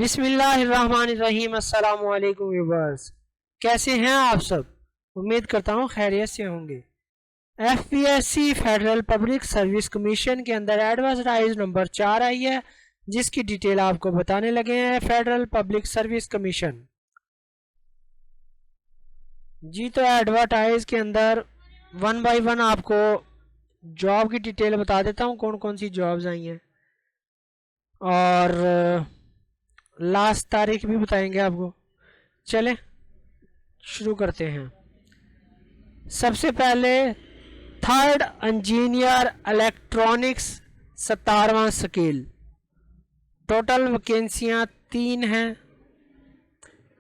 बिस्मिल्लाहिर्रहमानिर्रहीम। अस्सलाम वालेकुम व्यूअर्स, कैसे हैं आप सब? उम्मीद करता हूँ खैरियत से होंगे। FPSC federal public service commission के अंदर एडवर्टाइज नंबर 4 आई है, जिसकी डिटेल आपको बताने लगे हैं। फेडरल पब्लिक सर्विस कमीशन जी, तो एडवर्टाइज के अंदर वन बाय वन आपको जॉब की डिटेल बता देता हूँ, कौन कौन सी जॉब्स आई हैं, और लास्ट तारीख भी बताएंगे आपको। चलें शुरू करते हैं। सबसे पहले थर्ड इंजीनियर इलेक्ट्रॉनिक्स 17वां स्केल, टोटल वैकेंसियां 3 हैं।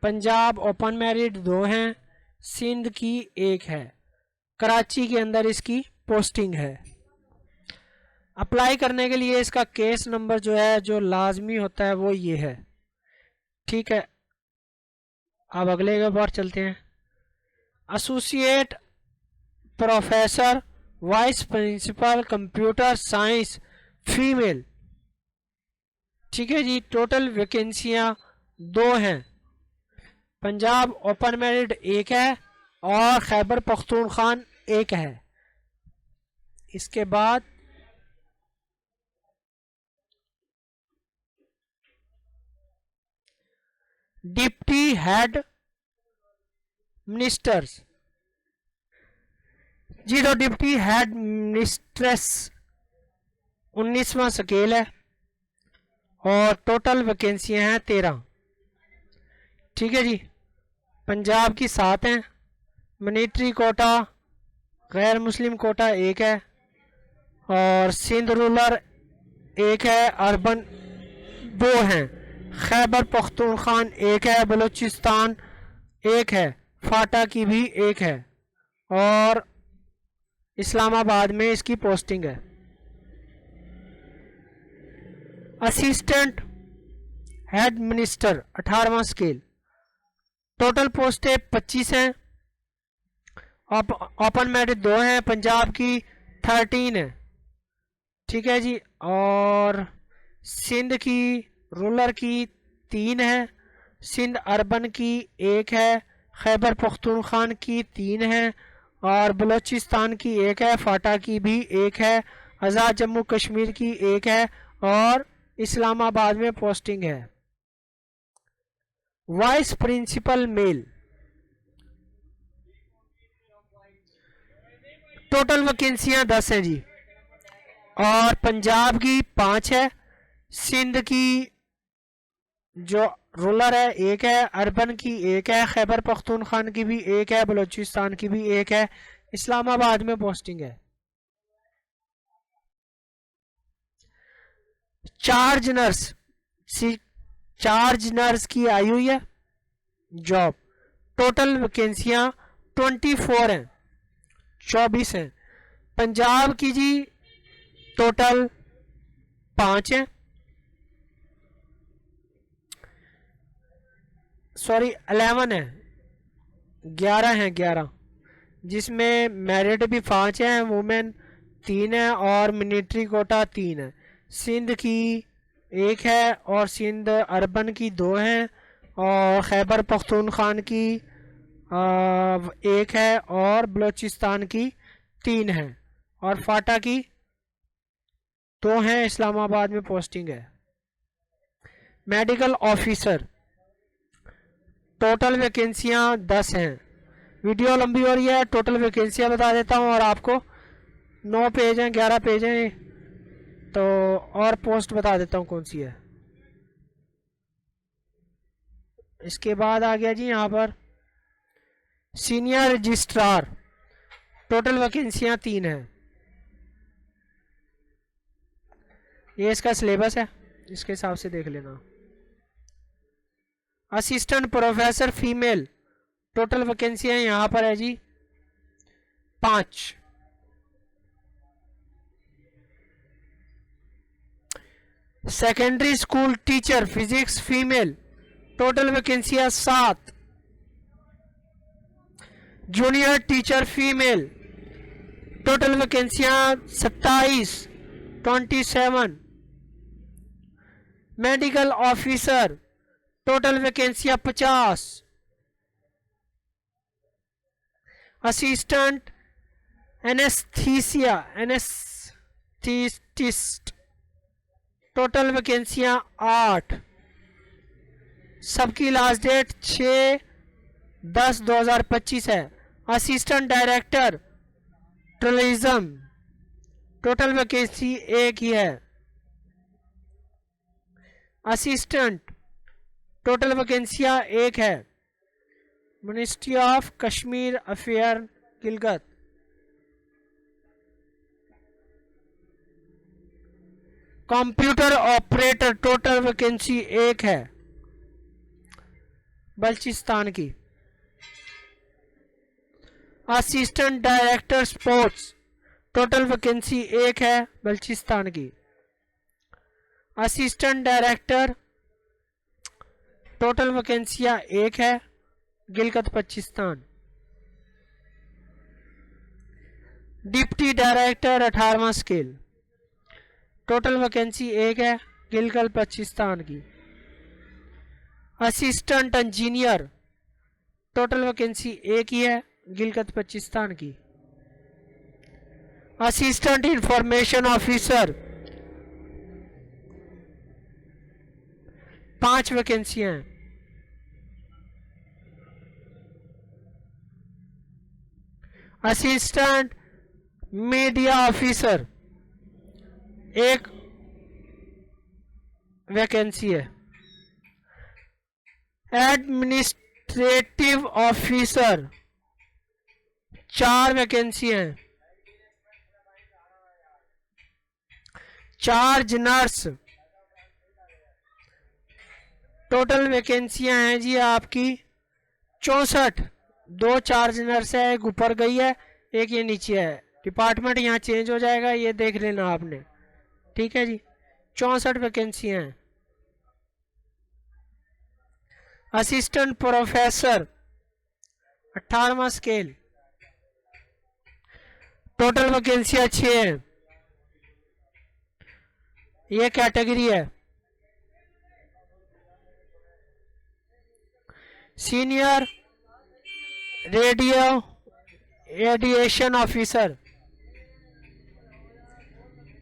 पंजाब ओपन मेरिट 2 हैं, सिंध की 1 है। कराची के अंदर इसकी पोस्टिंग है। अप्लाई करने के लिए इसका केस नंबर जो है, जो लाजमी होता है, वो ये है। ठीक है, अब अगले के बार चलते हैं। Associate professor vice principal computer science female. ठीक है जी, टोटल वैकेंसियां 2 हैं। पंजाब ओपन मेरिट 1 है और खैबर पख्तूनख्वा 1 है। इसके बाद डिप्टी हेड मिनिस्टर्स जी, तो डिप्टी हेड मिनिस्ट्रेस 19वां स्केल है और टोटल वैकेंसियां हैं 13। ठीक है जी, पंजाब की 7 हैं। मिलिट्री कोटा गैर मुस्लिम कोटा 1 है और सिंध रूरल 1 है। अर्बन 2 हैं। खैबर पख्तूनख्वा 1 है। बलूचिस्तान 1 है। फाटा की भी 1 है और इस्लामाबाद में इसकी पोस्टिंग है। असिस्टेंट हेड मिनिस्टर 18वां स्केल, टोटल पोस्टें 25 हैं। ओपन मेरिट 2 हैं। पंजाब की 13 है। ठीक है जी, और सिंध की रूरल की 3 है। सिंध अर्बन की 1 है। खैबर पख्तूनख्वा की 3 है और बलूचिस्तान की 1 है। फाटा की भी 1 है। आज़ाद जम्मू कश्मीर की 1 है और इस्लामाबाद में पोस्टिंग है। वाइस प्रिंसिपल मेल, टोटल वैकेंसियां 10 हैं जी, और पंजाब की 5 है। सिंध की जो रूरल है 1 है। अर्बन की 1 है। खैबर पख्तूनख्वा की भी 1 है। बलूचिस्तान की भी 1 है। इस्लामाबाद में पोस्टिंग है। चार्ज नर्स की आई हुई है जॉब। टोटल वैकेंसियां 24 हैं, 24 हैं। पंजाब की जी टोटल 5 हैं, सॉरी 11 है, 11 हैं, 11, जिसमें मेरिट भी 5 है, वुमेन 3 है और मिलिट्री कोटा 3 है। सिंध की 1 है और सिंध अर्बन की 2 हैं और खैबर पख्तूनख्वा की 1 है और बलूचिस्तान की 3 है और फाटा की 2 हैं। इस्लामाबाद में पोस्टिंग है। मेडिकल ऑफिसर, टोटल वैकेंसियां 10 हैं। वीडियो लंबी हो रही है, टोटल वैकेंसियां बता देता हूं, और आपको 9 पेज हैं, 11 पेज हैं, तो और पोस्ट बता देता हूं कौन सी है। इसके बाद आ गया जी यहाँ पर सीनियर रजिस्ट्रार, टोटल वैकेंसियां 3 हैं। ये इसका सिलेबस है, इसके हिसाब से देख लेना। असिस्टेंट प्रोफेसर फीमेल, टोटल वैकेंसियां यहां पर है जी 5। Secondary school teacher physics female, total वैकेंसियां 7। जूनियर टीचर फीमेल, टोटल वैकेंसियां 27। मेडिकल ऑफिसर टोटल वैकेंसियां 50। असिस्टेंट एनेस्थीसिस्ट टोटल वैकेंसियां 8। सबकी लास्ट डेट 6/10/2025 है। Assistant director tourism total vacancy 1 ही है। असिस्टेंट टोटल वैकेंसियां 1 है। Ministry of Kashmir affair Gilgit computer operator total vacancy 1 है बलूचिस्तान की। Assistant director sports total vacancy 1 है बलूचिस्तान की। असिस्टेंट डायरेक्टर टोटल वैकेंसियां 1 है गिलगित बलूचिस्तान। डिप्टी डायरेक्टर 18वां स्केल टोटल वैकेंसी 1 है गिलगित बलूचिस्तान की। असिस्टेंट इंजीनियर टोटल वैकेंसी 1 ही है गिलगित बलूचिस्तान की। असिस्टेंट इंफॉर्मेशन ऑफिसर 5 वैकेंसियां हैं। असिस्टेंट मीडिया ऑफिसर 1 वैकेंसी है। एडमिनिस्ट्रेटिव ऑफिसर 4 वैकेंसी हैं। चार्ज नर्स टोटल वैकेंसियां हैं जी आपकी 64। 2 चार्ज नर्स है, एक ऊपर गई है, एक ये नीचे है। डिपार्टमेंट यहाँ चेंज हो जाएगा, ये देख लेना आपने, ठीक है जी। 64 वैकेंसियां हैं। असिस्टेंट प्रोफेसर 18वां स्केल टोटल वैकेंसियां 6 हैं। ये कैटेगरी है। Senior radiation officer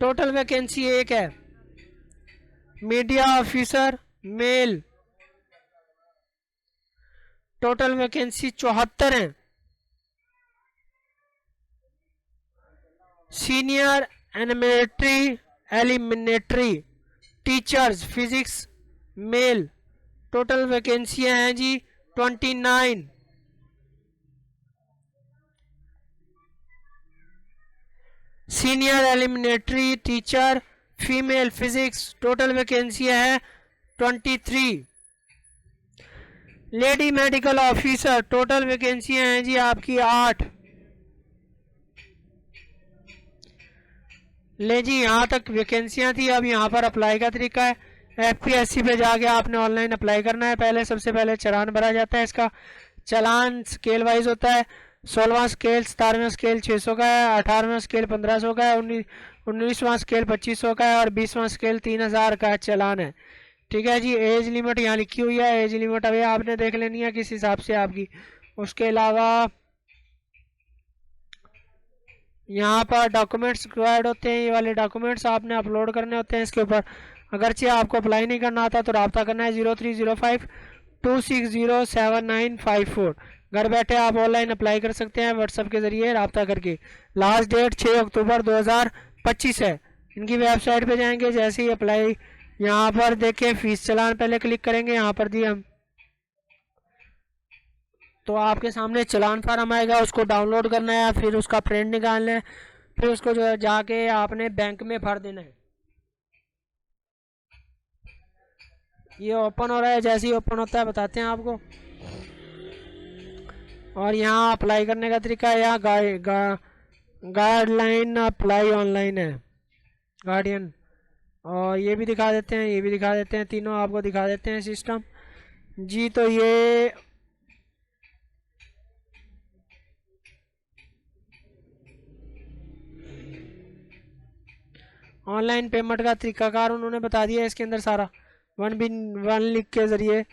total vacancy 1 है। Media officer male total vacancy 74 है। Senior elementary teachers physics male total वैकेंसियां हैं जी 29। Senior elementary teacher female physics total वैकेंसियां है 23। लेडी मेडिकल ऑफिसर टोटल वैकेंसियां हैं जी आपकी 8। ले जी, यहाँ तक वैकेंसियां थी। अब यहाँ पर अप्लाई का तरीका है। एफपीएससी पे जाके आपने ऑनलाइन अप्लाई करना है। पहले सबसे पहले चालान भरा जाता है। इसका चालान स्केल वाइज होता है। 16वां स्केल 17वां स्केल 600 का है, 18वां स्केल 1500 का है, 19वां स्केल 2500 का है और 20वां स्केल 3000 का चालान है, ठीक है जी। एज लिमिट यहाँ लिखी हुई है। एज लिमिट अभी आपने देख लेनी है किस हिसाब से आपकी। उसके अलावा यहाँ पर डॉक्यूमेंट्स रिक्वायर्ड होते हैं। ये वाले डॉक्यूमेंट्स आपने अपलोड करने होते हैं इसके ऊपर। अगरचे आपको अप्लाई नहीं करना आता तो रब्ता करना है 0305-2607954। घर बैठे आप ऑनलाइन अप्लाई कर सकते हैं व्हाट्सएप के ज़रिए रब्ता करके। लास्ट डेट 6 अक्टूबर 2025 है। इनकी वेबसाइट पे जाएंगे, जैसे ही अप्लाई यहाँ पर देखें फीस चालान पहले क्लिक करेंगे यहाँ पर दी हम, तो आपके सामने चालान फार्म आएगा, उसको डाउनलोड करना है, फिर उसका प्रिंट निकालना है, फिर उसको जो है जाके आपने बैंक में भर देना है। ये ओपन हो रहा है, जैसे ही ओपन होता है बताते हैं आपको। और यहाँ अप्लाई करने का तरीका है, यहाँ गाइडलाइन अप्लाई ऑनलाइन है, गार्डियन, और ये भी दिखा देते हैं, ये भी दिखा देते हैं, तीनों आपको दिखा देते हैं सिस्टम जी। तो ये ऑनलाइन पेमेंट का तरीकाकार उन्होंने बता दिया है इसके अंदर सारा। 1 लिंक के ज़रिए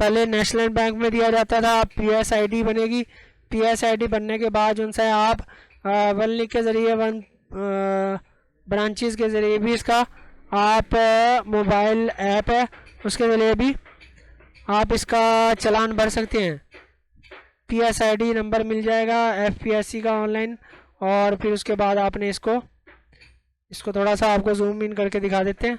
पहले नेशनल बैंक में दिया जाता था, PSID बनेगी। PSID बनने के बाद उनसे आप वन लिंक के ज़रिए, वन ब्रांचेस के ज़रिए भी इसका आप मोबाइल ऐप है उसके ज़रिए भी आप इसका चालान भर सकते हैं। PSID नंबर मिल जाएगा FPSC का ऑनलाइन। और फिर उसके बाद आपने इसको थोड़ा सा आपको जूम इन करके दिखा देते हैं।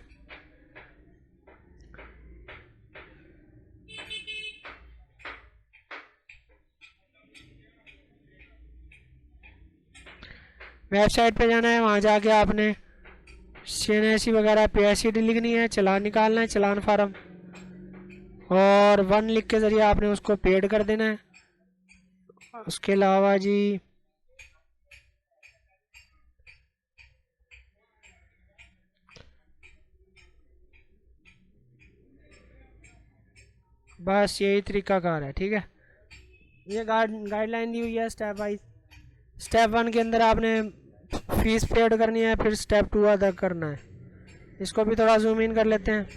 वेबसाइट पे जाना है, वहाँ जाके आपने CNSE वगैरह PSCD लिखनी है, चालान निकालना है, चालान फार्म, और वन लिख के ज़रिए आपने उसको पेड कर देना है। उसके अलावा जी बस यही तरीकाकार है। ठीक है, ये गाइडलाइन दी हुई है स्टेप वाइज। स्टेप 1 के अंदर आपने फीस पेड करनी है, फिर स्टेप 2 अदा करना है। इसको भी थोड़ा जूम इन कर लेते हैं।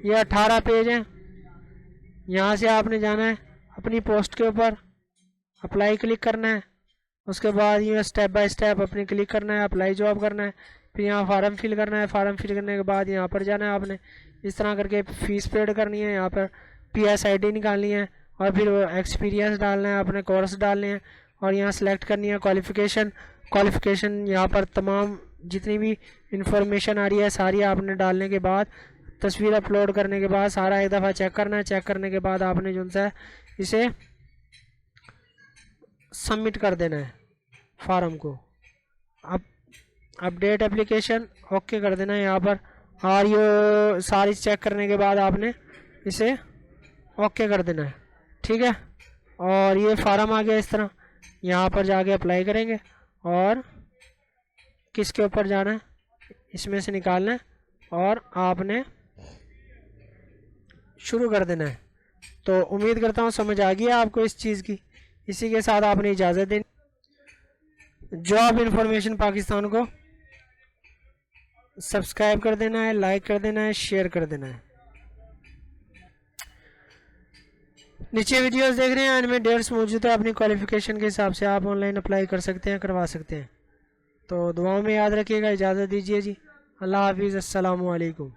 ये 18 पेज हैं। यहाँ से आपने जाना है अपनी पोस्ट के ऊपर, अप्लाई क्लिक करना है। उसके बाद ये स्टेप बाय स्टेप अपने क्लिक करना है, अप्लाई जॉब करना है, फिर यहाँ फार्म फिल करना है। फार्म फिल करने के बाद यहाँ पर जाना है आपने, इस तरह करके फीस पेड करनी है, यहाँ पर PSID निकालनी है, और फिर एक्सपीरियंस डालना है, अपने कोर्स डालने हैं, और यहाँ सेलेक्ट करनी है क्वालिफ़िकेशन। यहाँ पर तमाम जितनी भी इंफॉर्मेशन आ रही है सारी आपने डालने के बाद, तस्वीर अपलोड करने के बाद सारा एक दफ़ा चेक करना है। चेक करने के बाद आपने जो सा इसे सबमिट कर देना है फार्म को। अब अपडेट एप्लीकेशन ओके कर देना है यहाँ पर, और ये सारी चेक करने के बाद आपने इसे ओके कर देना है। ठीक है, और ये फार्म आ गया इस तरह। यहाँ पर जाके अप्लाई करेंगे और किसके ऊपर जाना है, इसमें से निकालना है और आपने शुरू कर देना है। तो उम्मीद करता हूँ समझ आ गई आपको इस चीज़ की। इसी के साथ आपने इजाज़त देनी। जॉब इन्फॉर्मेशन पाकिस्तान को सब्सक्राइब कर देना है, लाइक कर देना है, शेयर कर देना है। नीचे वीडियोस देख रहे हैं, इनमें डेट्स मौजूद है। अपनी क्वालिफिकेशन के हिसाब से आप ऑनलाइन अप्लाई कर सकते हैं, करवा सकते हैं। तो दुआओं में याद रखिएगा। इजाज़त दीजिए जी। अल्लाह हाफिज़। अस्सलामु अलैकुम।